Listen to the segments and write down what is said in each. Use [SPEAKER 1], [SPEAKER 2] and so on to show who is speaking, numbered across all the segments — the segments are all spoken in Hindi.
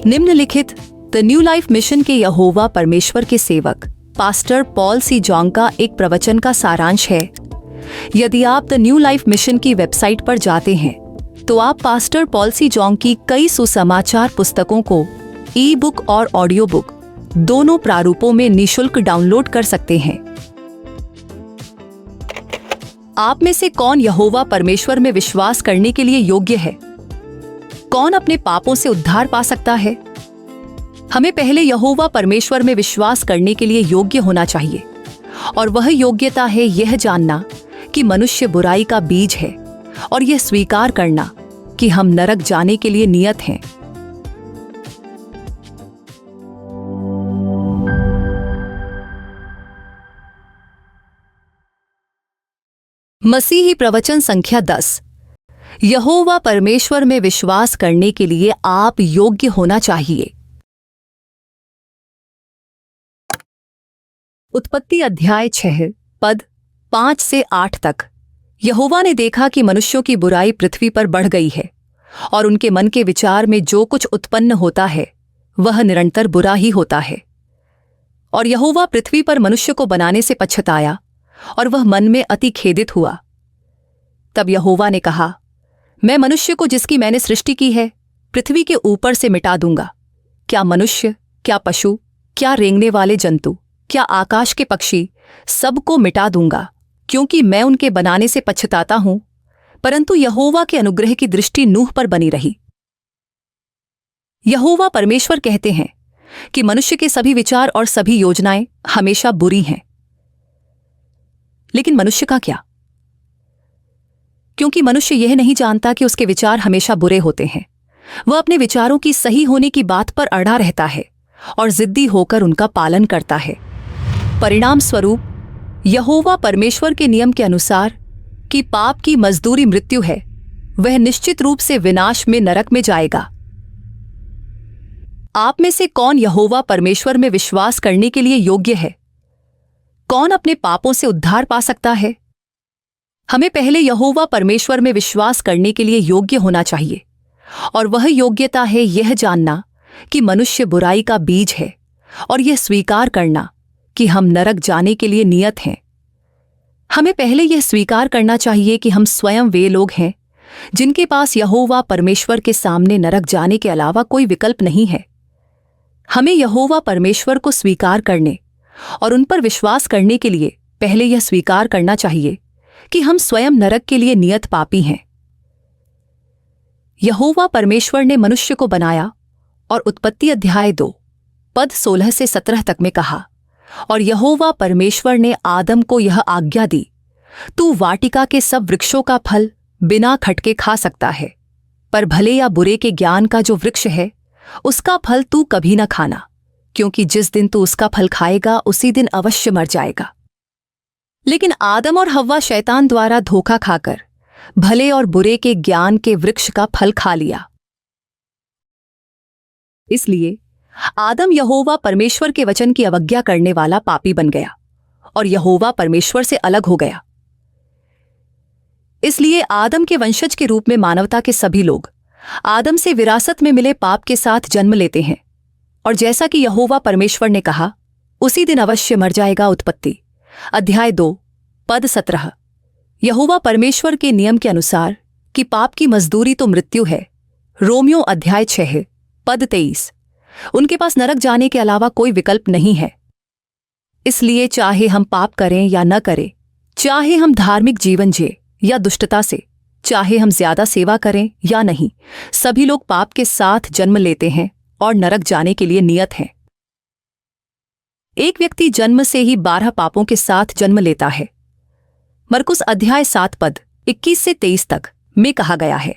[SPEAKER 1] निम्नलिखित द न्यू लाइफ मिशन के यहोवा परमेश्वर के सेवक पास्टर पॉल सी जॉन्ग का एक प्रवचन का सारांश है। यदि आप द न्यू लाइफ मिशन की वेबसाइट पर जाते हैं तो आप पास्टर पॉल सी जॉन्ग की कई सुसमाचार पुस्तकों को ई बुक और ऑडियो बुक दोनों प्रारूपों में निःशुल्क डाउनलोड कर सकते हैं। आप में से कौन यहोवा परमेश्वर में विश्वास करने के लिए योग्य है? कौन अपने पापों से उद्धार पा सकता है? हमें पहले यहोवा परमेश्वर में विश्वास करने के लिए योग्य होना चाहिए, और वह योग्यता है यह जानना कि मनुष्य बुराई का बीज है और यह स्वीकार करना कि हम नरक जाने के लिए नियत हैं। मसीही प्रवचन संख्या 10। यहोवा परमेश्वर में विश्वास करने के लिए आप योग्य होना चाहिए। उत्पत्ति अध्याय 6 पद 5 से 8 तक। यहोवा ने देखा कि मनुष्यों की बुराई पृथ्वी पर बढ़ गई है और उनके मन के विचार में जो कुछ उत्पन्न होता है वह निरंतर बुरा ही होता है। और यहोवा पृथ्वी पर मनुष्य को बनाने से पछताया और वह मन में अति खेदित हुआ। तब यहोवा ने कहा, मैं मनुष्य को जिसकी मैंने सृष्टि की है पृथ्वी के ऊपर से मिटा दूंगा। क्या मनुष्य, क्या पशु, क्या रेंगने वाले जंतु, क्या आकाश के पक्षी, सबको मिटा दूंगा, क्योंकि मैं उनके बनाने से पछताता हूं। परंतु यहोवा के अनुग्रह की दृष्टि नूह पर बनी रही। यहोवा परमेश्वर कहते हैं कि मनुष्य के सभी विचार और सभी योजनाएं हमेशा बुरी हैं। लेकिन मनुष्य का क्या? क्योंकि मनुष्य यह नहीं जानता कि उसके विचार हमेशा बुरे होते हैं, वह अपने विचारों की सही होने की बात पर अड़ा रहता है और जिद्दी होकर उनका पालन करता है। परिणाम स्वरूप यहोवा परमेश्वर के नियम के अनुसार कि पाप की मजदूरी मृत्यु है, वह निश्चित रूप से विनाश में नरक में जाएगा। आप में से कौन यहोवा परमेश्वर में विश्वास करने के लिए योग्य है? कौन अपने पापों से उद्धार पा सकता है? हमें पहले यहोवा परमेश्वर में विश्वास करने के लिए योग्य होना चाहिए, और वह योग्यता है यह जानना कि मनुष्य बुराई का बीज है और यह स्वीकार करना कि हम नरक जाने के लिए नियत हैं। हमें पहले यह स्वीकार करना चाहिए कि हम स्वयं वे लोग हैं जिनके पास यहोवा परमेश्वर के सामने नरक जाने के अलावा कोई विकल्प नहीं है। हमें यहोवा परमेश्वर को स्वीकार करने और उन पर विश्वास करने के लिए पहले यह स्वीकार करना चाहिए कि हम स्वयं नरक के लिए नियत पापी हैं। यहोवा परमेश्वर ने मनुष्य को बनाया और उत्पत्ति अध्याय 2 पद 16 से 17 तक में कहा, और यहोवा परमेश्वर ने आदम को यह आज्ञा दी, तू वाटिका के सब वृक्षों का फल बिना खटके खा सकता है, पर भले या बुरे के ज्ञान का जो वृक्ष है उसका फल तू कभी न खाना, क्योंकि जिस दिन तू उसका फल खाएगा उसी दिन अवश्य मर जाएगा। लेकिन आदम और हव्वा शैतान द्वारा धोखा खाकर भले और बुरे के ज्ञान के वृक्ष का फल खा लिया। इसलिए आदम यहोवा परमेश्वर के वचन की अवज्ञा करने वाला पापी बन गया और यहोवा परमेश्वर से अलग हो गया। इसलिए आदम के वंशज के रूप में मानवता के सभी लोग आदम से विरासत में मिले पाप के साथ जन्म लेते हैं, और जैसा कि यहोवा परमेश्वर ने कहा उसी दिन अवश्य मर जाएगा। उत्पत्ति अध्याय 2 पद 17। यहोवा परमेश्वर के नियम के अनुसार कि पाप की मजदूरी तो मृत्यु है। रोमियो अध्याय 6 पद 23। उनके पास नरक जाने के अलावा कोई विकल्प नहीं है। इसलिए चाहे हम पाप करें या न करें, चाहे हम धार्मिक जीवन जिए या दुष्टता से, चाहे हम ज्यादा सेवा करें या नहीं, सभी लोग पाप के साथ जन्म लेते हैं और नरक जाने के लिए नियत हैं। एक व्यक्ति जन्म से ही 12 पापों के साथ जन्म लेता है। मरकुस अध्याय 7 पद 21 से 23 तक में कहा गया है,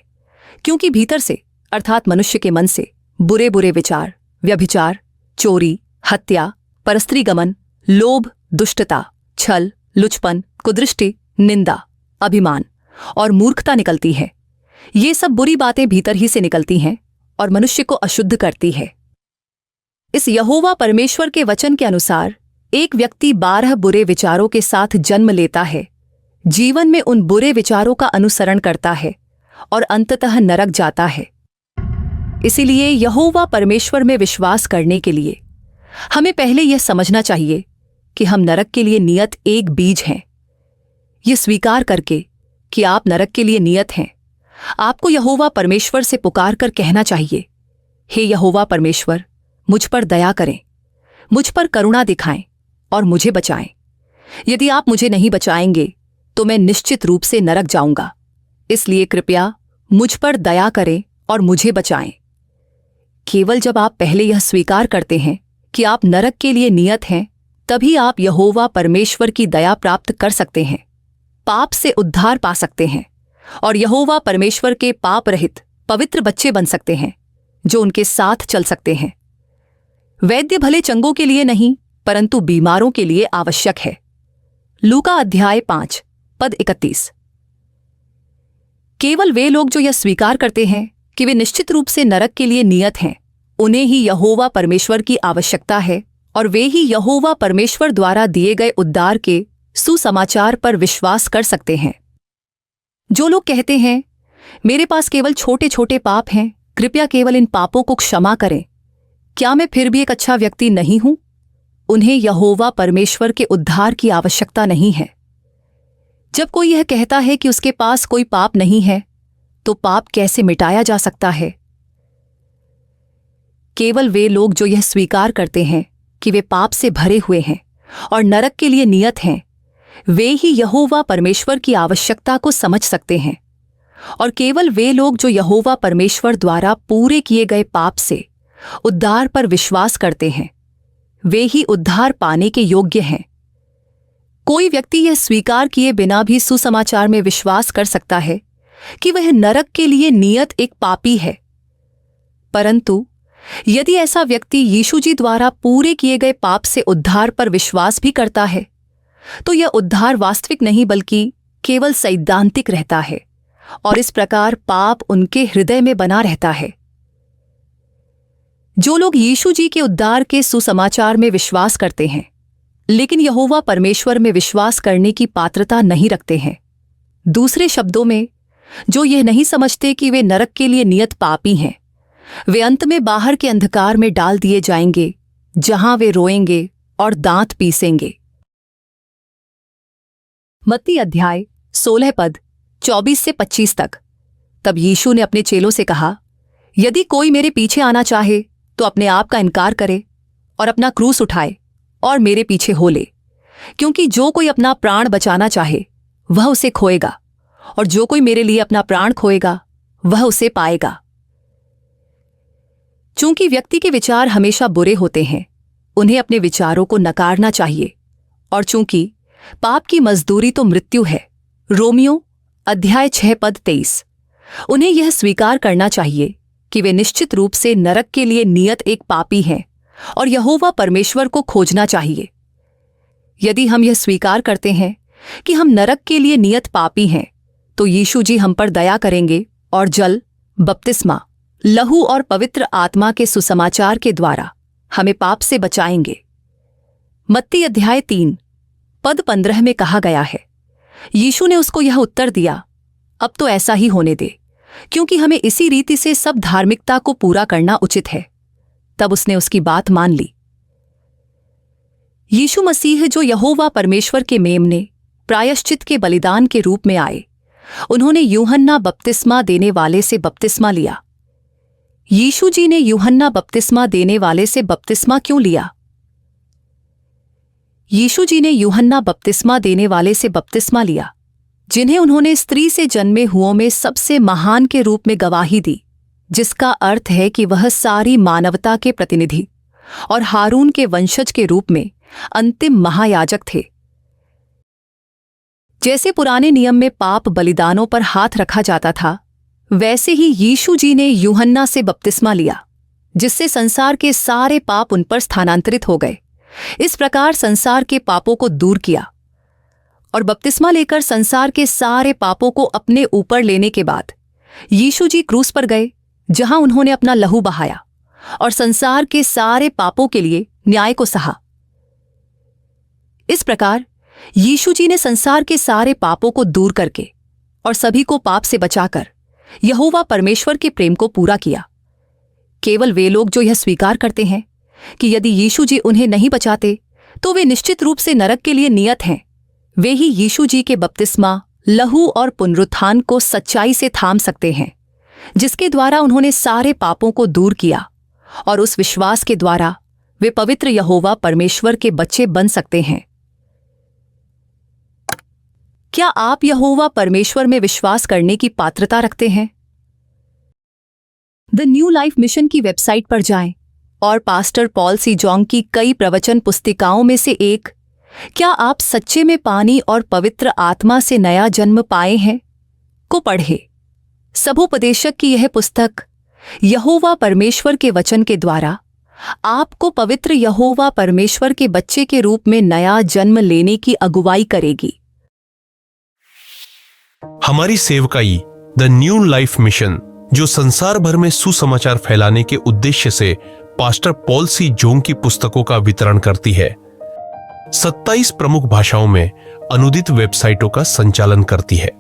[SPEAKER 1] क्योंकि भीतर से अर्थात मनुष्य के मन से बुरे बुरे विचार, व्यभिचार, चोरी, हत्या, परस्त्रीगमन, लोभ, दुष्टता, छल, लुचपन, कुदृष्टि, निंदा, अभिमान और मूर्खता निकलती है। ये सब बुरी बातें भीतर ही से निकलती हैं और मनुष्य को अशुद्ध करती है। इस यहोवा परमेश्वर के वचन के अनुसार एक व्यक्ति 12 बुरे विचारों के साथ जन्म लेता है, जीवन में उन बुरे विचारों का अनुसरण करता है और अंततः नरक जाता है। इसीलिए यहोवा परमेश्वर में विश्वास करने के लिए हमें पहले यह समझना चाहिए कि हम नरक के लिए नियत एक बीज हैं। यह स्वीकार करके कि आप नरक के लिए नियत हैं, आपको यहोवा परमेश्वर से पुकार कर कहना चाहिए, हे यहोवा परमेश्वर, मुझ पर दया करें, मुझ पर करुणा दिखाएं और मुझे बचाएं। यदि आप मुझे नहीं बचाएंगे तो मैं निश्चित रूप से नरक जाऊंगा। इसलिए कृपया मुझ पर दया करें और मुझे बचाएं। केवल जब आप पहले यह स्वीकार करते हैं कि आप नरक के लिए नियत हैं, तभी आप यहोवा परमेश्वर की दया प्राप्त कर सकते हैं, पाप से उद्धार पा सकते हैं और यहोवा परमेश्वर के पाप रहित पवित्र बच्चे बन सकते हैं जो उनके साथ चल सकते हैं। वैद्य भले चंगों के लिए नहीं परंतु बीमारों के लिए आवश्यक है। लूका अध्याय 5 पद 31। केवल वे लोग जो यह स्वीकार करते हैं कि वे निश्चित रूप से नरक के लिए नियत हैं, उन्हें ही यहोवा परमेश्वर की आवश्यकता है और वे ही यहोवा परमेश्वर द्वारा दिए गए उद्धार के सुसमाचार पर विश्वास कर सकते हैं। जो लोग कहते हैं, मेरे पास केवल छोटे छोटे पाप हैं, कृपया केवल इन पापों को क्षमा करें, क्या मैं फिर भी एक अच्छा व्यक्ति नहीं हूं? उन्हें यहोवा परमेश्वर के उद्धार की आवश्यकता नहीं है। जब कोई यह कहता है कि उसके पास कोई पाप नहीं है, तो पाप कैसे मिटाया जा सकता है? केवल वे लोग जो यह स्वीकार करते हैं कि वे पाप से भरे हुए हैं और नरक के लिए नियत हैं, वे ही यहोवा परमेश्वर की आवश्यकता को समझ सकते हैं। और केवल वे लोग जो यहोवा परमेश्वर द्वारा पूरे किए गए पाप से उद्धार पर विश्वास करते हैं, वे ही उद्धार पाने के योग्य हैं। कोई व्यक्ति यह स्वीकार किए बिना भी सुसमाचार में विश्वास कर सकता है कि वह नरक के लिए नियत एक पापी है, परंतु यदि ऐसा व्यक्ति यीशु जी द्वारा पूरे किए गए पाप से उद्धार पर विश्वास भी करता है, तो यह उद्धार वास्तविक नहीं बल्कि केवल सैद्धांतिक रहता है और इस प्रकार पाप उनके हृदय में बना रहता है। जो लोग यीशु जी के उद्धार के सुसमाचार में विश्वास करते हैं लेकिन यहोवा परमेश्वर में विश्वास करने की पात्रता नहीं रखते हैं, दूसरे शब्दों में जो यह नहीं समझते कि वे नरक के लिए नियत पापी हैं, वे अंत में बाहर के अंधकार में डाल दिए जाएंगे जहां वे रोएंगे और दांत पीसेंगे। मत्ती अध्याय 16 पद 24 से 25 तक। तब यीशु ने अपने चेलों से कहा, यदि कोई मेरे पीछे आना चाहे तो अपने आप का इनकार करे और अपना क्रूस उठाए और मेरे पीछे हो ले। क्योंकि जो कोई अपना प्राण बचाना चाहे वह उसे खोएगा, और जो कोई मेरे लिए अपना प्राण खोएगा वह उसे पाएगा। चूंकि व्यक्ति के विचार हमेशा बुरे होते हैं, उन्हें अपने विचारों को नकारना चाहिए, और चूंकि पाप की मजदूरी तो मृत्यु है, रोमियो अध्याय 6 पद 23, उन्हें यह स्वीकार करना चाहिए कि वे निश्चित रूप से नरक के लिए नियत एक पापी हैं और यहोवा परमेश्वर को खोजना चाहिए। यदि हम यह स्वीकार करते हैं कि हम नरक के लिए नियत पापी हैं, तो यीशु जी हम पर दया करेंगे और जल, बपतिस्मा, लहू और पवित्र आत्मा के सुसमाचार के द्वारा हमें पाप से बचाएंगे। मत्ती अध्याय 3 पद 15 में कहा गया है, यीशु ने उसको यह उत्तर दिया, अब तो ऐसा ही होने दे, क्योंकि हमें इसी रीति से सब धार्मिकता को पूरा करना उचित है। तब उसने उसकी बात मान ली। यीशु मसीह जो यहोवा परमेश्वर के मेमने प्रायश्चित के बलिदान के रूप में आए, उन्होंने यूहन्ना बपतिस्मा देने वाले से बपतिस्मा लिया। यीशु जी ने यूहन्ना बपतिस्मा देने वाले से बपतिस्मा क्यों लिया? यीशु जी ने यूहन्ना बपतिस्मा देने वाले से बपतिस्मा लिया, जिन्हें उन्होंने स्त्री से जन्मे हुओं में सबसे महान के रूप में गवाही दी, जिसका अर्थ है कि वह सारी मानवता के प्रतिनिधि और हारून के वंशज के रूप में अंतिम महायाजक थे। जैसे पुराने नियम में पाप बलिदानों पर हाथ रखा जाता था, वैसे ही यीशु जी ने यूहन्ना से बपतिस्मा लिया, जिससे संसार के सारे पाप उन पर स्थानांतरित हो गए। इस प्रकार संसार के पापों को दूर किया, और बपतिस्मा लेकर संसार के सारे पापों को अपने ऊपर लेने के बाद यीशु जी क्रूस पर गए, जहां उन्होंने अपना लहू बहाया और संसार के सारे पापों के लिए न्याय को सहा। इस प्रकार यीशु जी ने संसार के सारे पापों को दूर करके और सभी को पाप से बचाकर यहोवा परमेश्वर के प्रेम को पूरा किया। केवल वे लोग जो यह स्वीकार करते हैं कि यदि यीशु जी उन्हें नहीं बचाते तो वे निश्चित रूप से नरक के लिए नियत हैं, वे ही यीशु जी के बपतिस्मा, लहू और पुनरुत्थान को सच्चाई से थाम सकते हैं, जिसके द्वारा उन्होंने सारे पापों को दूर किया, और उस विश्वास के द्वारा वे पवित्र यहोवा परमेश्वर के बच्चे बन सकते हैं। क्या आप यहोवा परमेश्वर में विश्वास करने की पात्रता रखते हैं? द न्यू लाइफ मिशन की वेबसाइट पर जाएं और पास्टर पॉल सी जोंग की कई प्रवचन पुस्तिकाओं में से एक, क्या आप सच्चे में पानी और पवित्र आत्मा से नया जन्म पाए हैं, को पढ़े। सबोपदेशक की यह पुस्तक यहोवा परमेश्वर के वचन के द्वारा आपको पवित्र यहोवा परमेश्वर के बच्चे के रूप में नया जन्म लेने की अगुवाई करेगी।
[SPEAKER 2] हमारी सेवकाई द न्यू लाइफ मिशन, जो संसार भर में सुसमाचार फैलाने के उद्देश्य से पास्टर पॉल सी जोंग की पुस्तकों का वितरण करती है, 27 प्रमुख भाषाओं में अनुदित वेबसाइटों का संचालन करती है।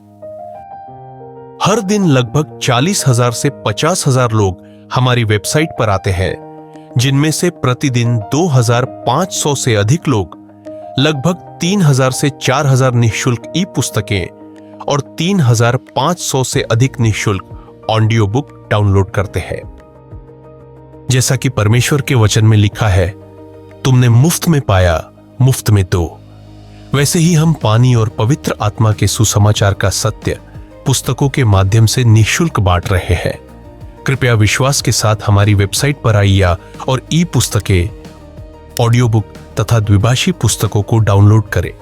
[SPEAKER 2] हर दिन लगभग 40,000 से 50,000 लोग हमारी वेबसाइट पर आते हैं, जिनमें से प्रतिदिन 2,500 से अधिक लोग लगभग 3,000 से 4,000 निःशुल्क ई पुस्तकें और 3,500 से अधिक निःशुल्क ऑडियो बुक डाउनलोड करते हैं। जैसा कि परमेश्वर के वचन में लिखा है, तुमने मुफ्त में पाया, मुफ्त में दो, वैसे ही हम पानी और पवित्र आत्मा के सुसमाचार का सत्य पुस्तकों के माध्यम से निःशुल्क बांट रहे हैं। कृपया विश्वास के साथ हमारी वेबसाइट पर आइए और ई पुस्तकें, ऑडियो बुक तथा द्विभाषी पुस्तकों को डाउनलोड करें।